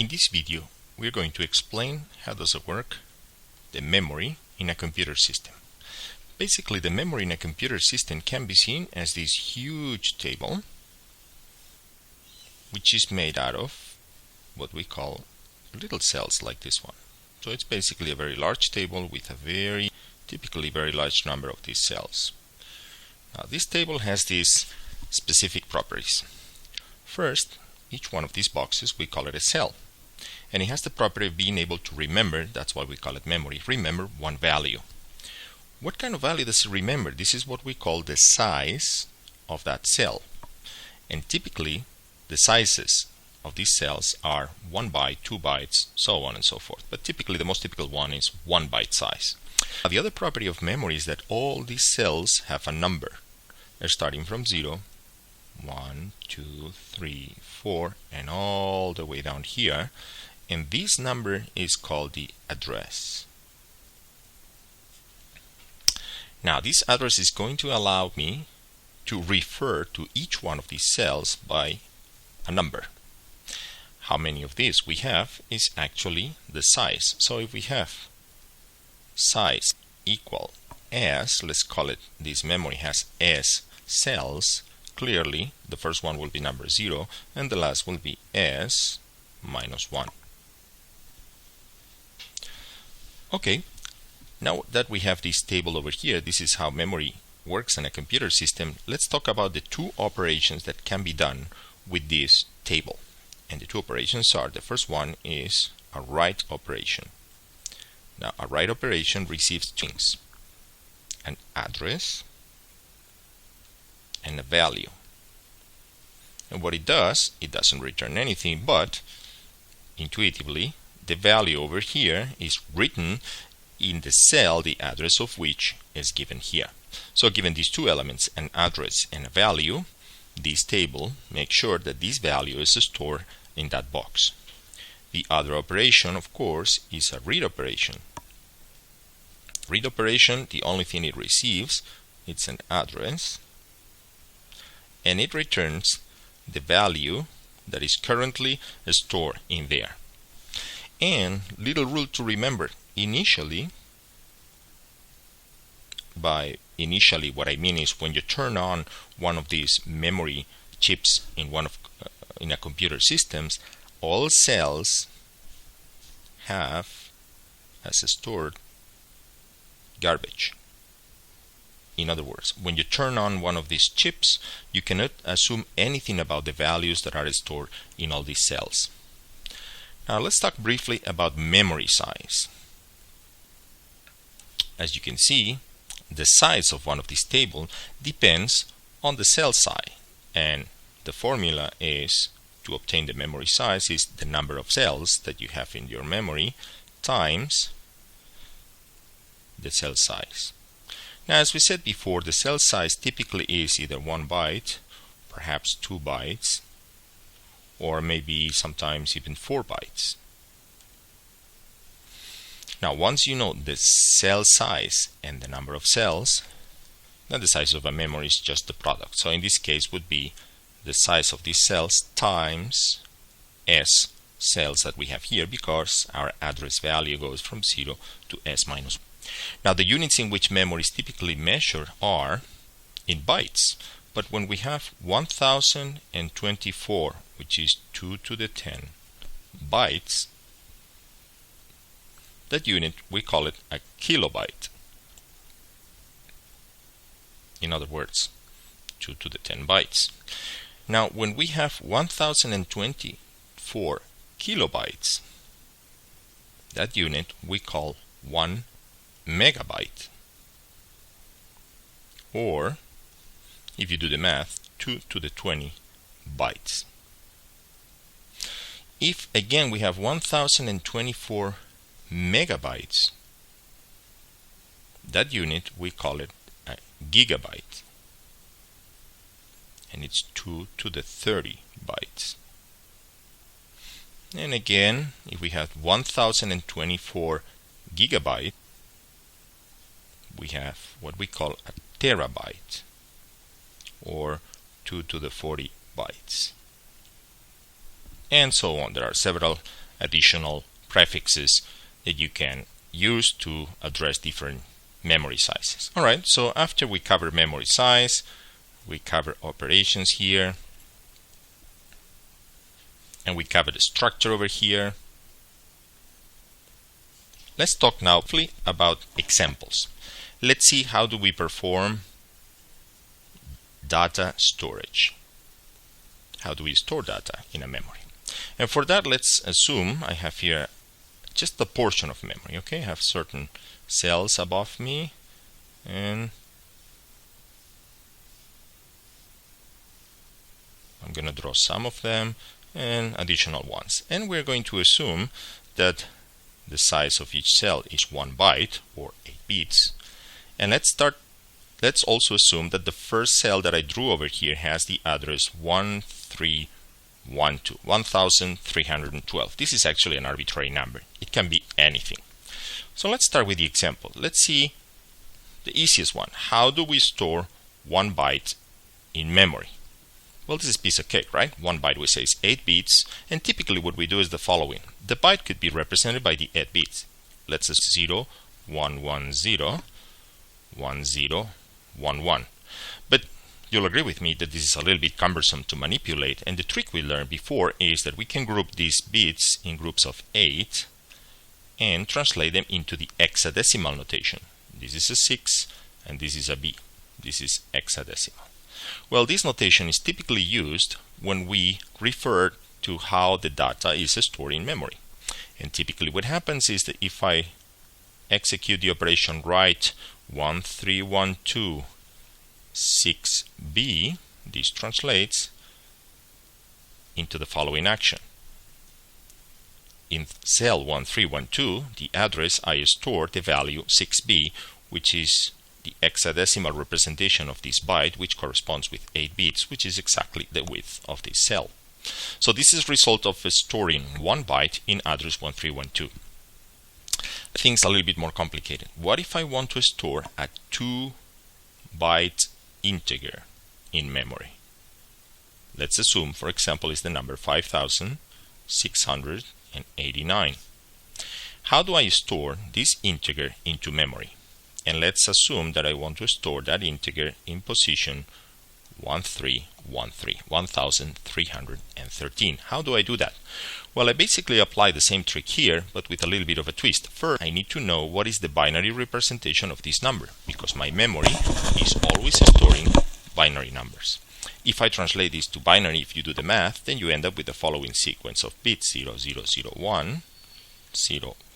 In this video, we're going to explain how does it work, the memory in a computer system. Basically, the memory in a computer system can be seen as this huge table, which is made out of what we call little cells like this one. So it's basically a very large table with a typically very large number of these cells. Now, this table has these specific properties. First, each one of these boxes, we call it a cell. And it has the property of being able to remember, that's why we call it memory, remember one value. What kind of value does it remember? This is what we call the size of that cell. And typically, the sizes of these cells are 1 byte, 2 bytes, so on and so forth. But typically, the most typical one is 1 byte size. Now, the other property of memory is that all these cells have a number. They're starting from 0, 1, 2, 3, 4, and all the way down here. And this number is called the address. Now, this address is going to allow me to refer to each one of these cells by a number. How many of these we have is actually the size. So if we have size equal S, let's call it, this memory has S cells. Clearly, the first one will be number 0, and the last will be S minus 1. Okay, now that we have this table over here, this is how memory works in a computer system. Let's talk about the two operations that can be done with this table. And the two operations are, the first one is a write operation. Now, a write operation receives two things: an address and a value. And what it does, it doesn't return anything, but intuitively, the value over here is written in the cell, the address of which is given here. So given these two elements, an address and a value, this table makes sure that this value is stored in that box. The other operation, of course, is a read operation. Read operation, the only thing it receives, it's an address, and it returns the value that is currently stored in there. And little rule to remember, initially, by initially what I mean is when you turn on one of these memory chips in a computer systems, all cells have as stored garbage. In other words, when you turn on one of these chips, you cannot assume anything about the values that are stored in all these cells. Now let's talk briefly about memory size. As you can see, the size of one of these tables depends on the cell size, and the formula is to obtain the memory size is the number of cells that you have in your memory times the cell size. Now, as we said before, the cell size typically is either 1 byte, perhaps 2 bytes, or maybe sometimes even 4 bytes. Now, once you know the cell size and the number of cells, then the size of a memory is just the product. So in this case would be the size of these cells times S cells that we have here, because our address value goes from 0 to S minus 1. Now, the units in which memory is typically measured are in bytes. But when we have 1024, which is 2 to the 10 bytes, that unit, we call it a kilobyte. In other words, 2 to the 10 bytes. Now, when we have 1024 kilobytes, that unit we call 1 megabyte. Or, if you do the math, 2 to the 20 bytes. If, again, we have 1024 megabytes, that unit we call it a gigabyte, and it's 2 to the 30 bytes. And again, if we have 1024 gigabytes, we have what we call a terabyte, or 2 to the 40 bytes. And so on. There are several additional prefixes that you can use to address different memory sizes. Alright, so after we cover memory size, we cover operations here, and we cover the structure over here. Let's talk now about examples. Let's see how do we perform data storage. How do we store data in a memory? And for that, let's assume I have here just a portion of memory. Okay, I have certain cells above me, and I'm going to draw some of them and additional ones. And we're going to assume that the size of each cell is 1 byte or 8 bits. And let's also assume that the first cell that I drew over here has the address 1312. This is actually an arbitrary number. It can be anything. So let's start with the example. Let's see the easiest one. How do we store 1 byte in memory? Well, this is a piece of cake, right? 1 byte, we say, is 8 bits, and typically what we do is the following. The byte could be represented by the 8 bits. Let's say 0, 1, 1, 0, 1, 0, 1, 1. But you'll agree with me that this is a little bit cumbersome to manipulate, and the trick we learned before is that we can group these bits in groups of 8 and translate them into the hexadecimal notation. This is a 6 and this is a B. This is hexadecimal. Well, this notation is typically used when we refer to how the data is stored in memory. And typically what happens is that if I execute the operation write 1312 6B, this translates into the following action. In cell 1312, the address I stored the value 6B, which is the hexadecimal representation of this byte, which corresponds with 8 bits, which is exactly the width of this cell. So this is a result of storing 1 byte in address 1312. Things a little bit more complicated. What if I want to store a 2-byte integer in memory? Let's assume, for example, is the number 5689. How do I store this integer into memory? And let's assume that I want to store that integer in position 1313. How do I do that? Well, I basically apply the same trick here, but with a little bit of a twist. First, I need to know what is the binary representation of this number, because my memory is always storing binary numbers. If I translate this to binary, if you do the math, then you end up with the following sequence of bits: 0001,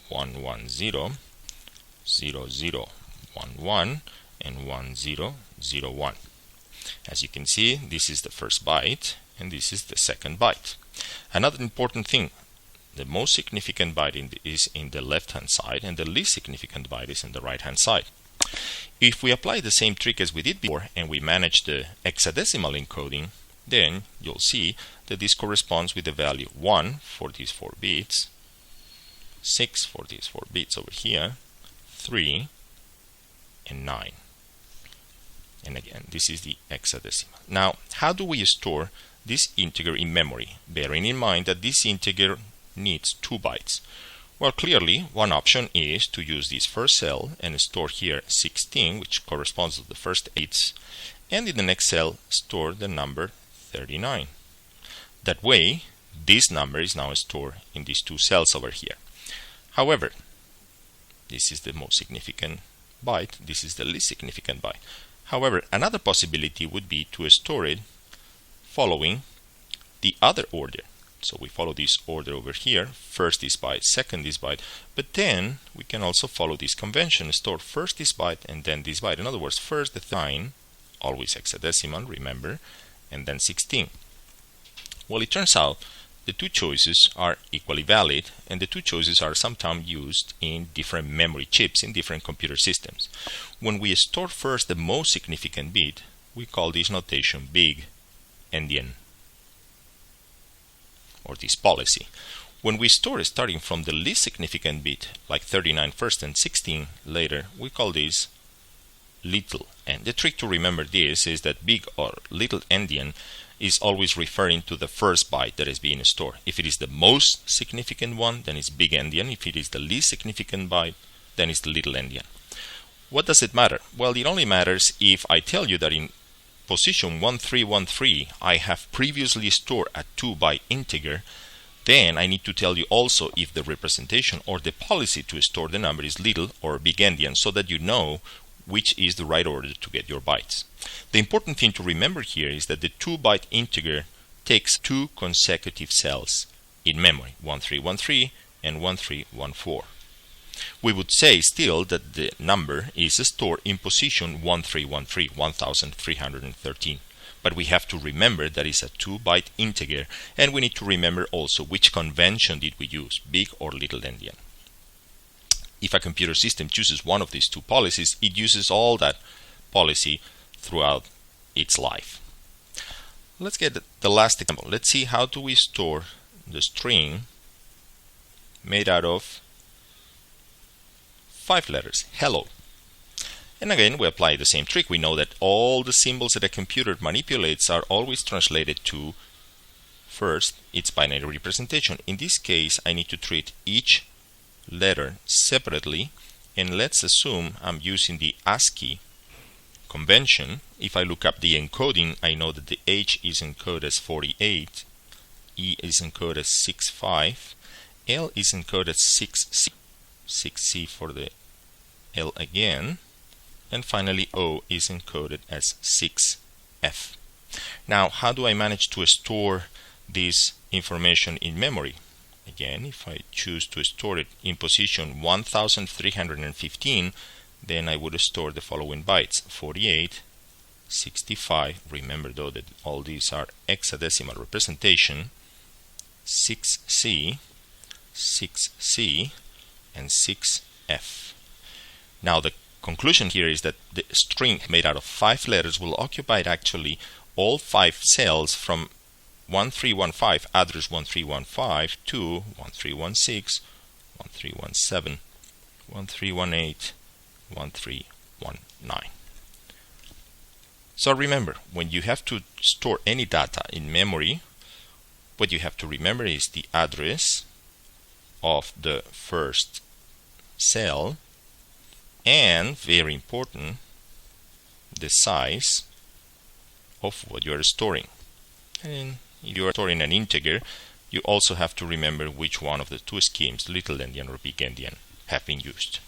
0110, 0011, and 1001. As you can see, this is the first byte and this is the second byte. Another important thing, the most significant byte is in the left hand side and the least significant byte is in the right hand side. If we apply the same trick as we did before and we manage the hexadecimal encoding, then you'll see that this corresponds with the value 1 for these 4 bits, 6 for these 4 bits over here, 3, and 9. And again, this is the hexadecimal. Now, how do we store this integer in memory, bearing in mind that this integer needs 2 bytes? Well, clearly, one option is to use this first cell and store here 16, which corresponds to the first 8, and in the next cell store the number 39. That way, this number is now stored in these 2 cells over here. However, this is the most significant byte, this is the least significant byte. However, another possibility would be to store it following the other order. So we follow this order over here, first this byte, second this byte, but then we can also follow this convention, store first this byte and then this byte. In other words, first the 9, always hexadecimal, remember, and then 16. Well, it turns out the 2 choices are equally valid, and the 2 choices are sometimes used in different memory chips in different computer systems. When we store first the most significant bit, we call this notation big endian, or this policy. When we store starting from the least significant bit, like 39 first and 16 later, we call this little. And the trick to remember this is that big or little endian is always referring to the first byte that is being stored. If it is the most significant one, then it's big endian. If it is the least significant byte, then it's the little endian. What does it matter? Well, it only matters if I tell you that in position 1313 I have previously stored a 2-byte integer. Then I need to tell you also if the representation or the policy to store the number is little or big endian, so that you know which is the right order to get your bytes. The important thing to remember here is that the 2-byte integer takes 2 consecutive cells in memory, 1313 and 1314. We would say still that the number is stored in position 1313, 1313. But we have to remember that it's a 2-byte integer, and we need to remember also which convention did we use, big or little endian. If a computer system chooses one of these 2 policies, it uses all that policy throughout its life. Let's get the last example. Let's see how do we store the string made out of 5 letters, hello. And again, we apply the same trick. We know that all the symbols that a computer manipulates are always translated to, first, its binary representation. In this case, I need to treat each letter separately, and let's assume I'm using the ASCII convention. If I look up the encoding, I know that the H is encoded as 48, E is encoded as 65, L is encoded as 6C, 6C for the L again, and finally O is encoded as 6F. Now, how do I manage to store this information in memory? Again, if I choose to store it in position 1315, then I would store the following bytes: 48, 65. Remember though that all these are hexadecimal representation, 6C, 6C, and 6F. Now the conclusion here is that the string made out of 5 letters will occupy actually all 5 cells from 1315, address 1315, to 1316, 1317, 1318, 1319. So remember, when you have to store any data in memory, what you have to remember is the address of the first cell, and very important, the size of what you are storing. And if you are storing an integer, you also have to remember which one of the 2 schemes, little endian or big endian, have been used.